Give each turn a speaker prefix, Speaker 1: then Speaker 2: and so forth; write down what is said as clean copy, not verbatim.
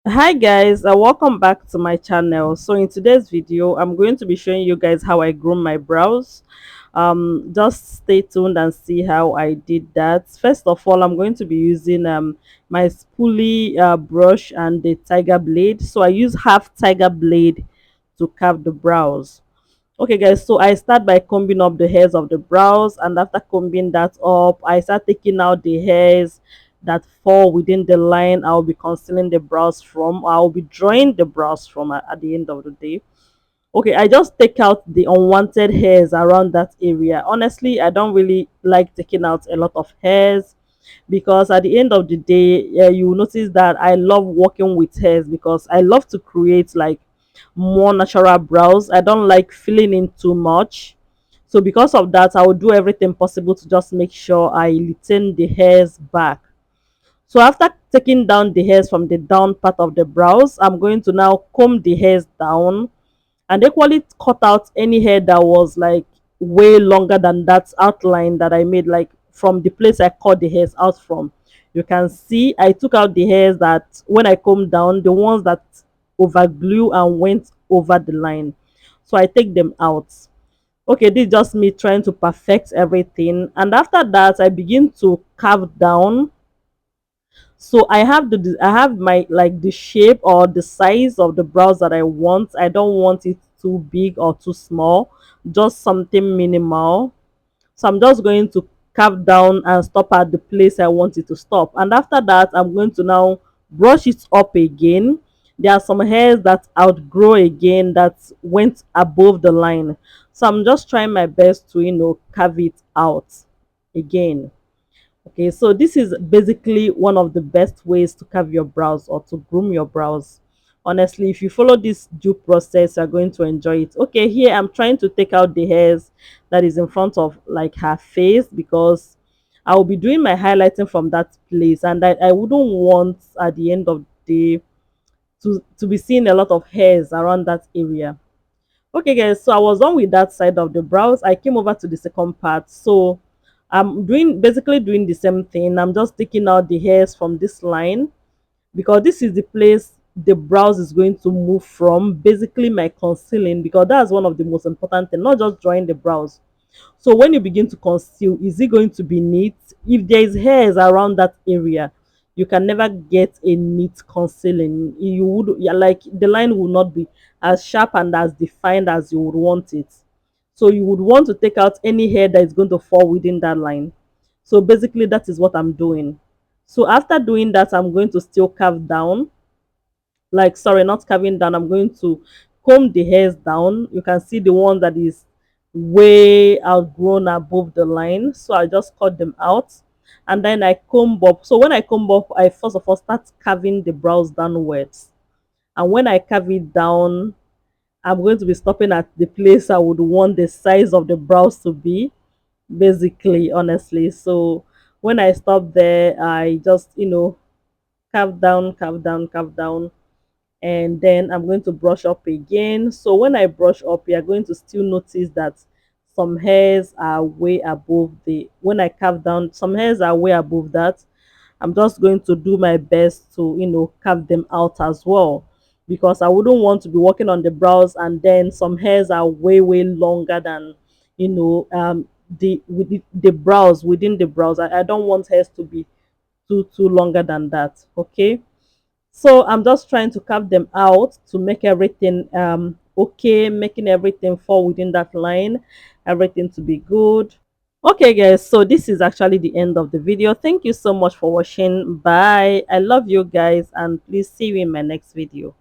Speaker 1: Hi guys, welcome back to my channel. So in today's video I'm going to be showing you guys how I groom my brows. Just stay tuned and see how I did that. First of all, I'm going to be using my spoolie brush and the tiger blade. So I use half tiger blade to carve the brows. Okay guys, so I start by combing up the hairs of the brows, and after combing that up I start taking out the hairs that fall within the line I'll be concealing the brows from. I'll be drawing the brows from at the end of the day. Okay, I just take out the unwanted hairs around that area. Honestly, I don't really like taking out a lot of hairs because at the end of the day, you will notice that I love working with hairs because I love to create like more natural brows. I don't like filling in too much. So because of that, I will do everything possible to just make sure I retain the hairs back. So after taking down the hairs from the down part of the brows, I'm going to now comb the hairs down and equally cut out any hair that was like way longer than that outline that I made, like from the place I cut the hairs out from. You can see I took out the hairs that when I combed down, the ones that over glue and went over the line. So I take them out. Okay, this is just me trying to perfect everything. And after that, I begin to carve down. So I have my like the shape or the size of the brows that I want. I don't want it too big or too small, just something minimal. So I'm just going to carve down and stop at the place I want it to stop. And after that, I'm going to now brush it up again. There are some hairs that outgrow again that went above the line. So I'm just trying my best to, carve it out again. Okay, so this is basically one of the best ways to carve your brows or to groom your brows. Honestly, if you follow this due process, you're going to enjoy it. Okay, here I'm trying to take out the hairs that is in front of like her face because I will be doing my highlighting from that place, and I wouldn't want at the end of the day to be seeing a lot of hairs around that area. Okay guys, so I was done with that side of the brows. I came over to the second part. So I'm doing basically doing the same thing. I'm just taking out the hairs from this line because this is the place the brows is going to move from, basically my concealing, because that's one of the most important thing, not just drawing the brows. So when you begin to conceal, is it going to be neat? If there is hairs around that area, you can never get a neat concealing. You would, yeah, like the line will not be as sharp and as defined as you would want it. So you would want to take out any hair that is going to fall within that line. So basically that is what I'm doing. So after doing that, I'm going to still carve down, like, sorry, not carving down, I'm going to comb the hairs down. You can see the one that is way outgrown above the line, so I just cut them out and then I comb up. So when I comb up, I first of all start carving the brows downwards, and when I carve it down, I'm going to be stopping at the place I would want the size of the brows to be, basically, honestly. So when I stop there, I just, carve down, carve down, carve down, and then I'm going to brush up again. So when I brush up, you're going to still notice that some hairs are way above the, when I carve down, some hairs are way above that. I'm just going to do my best to, carve them out as well, because I wouldn't want to be working on the brows and then some hairs are way longer than, the brows, within the brows. I don't want hairs to be too longer than that. Okay, so I'm just trying to carve them out to make everything okay, making everything fall within that line, everything to be good. Okay guys, so this is actually the end of the video. Thank you so much for watching. Bye. I love you guys, and please see you in my next video.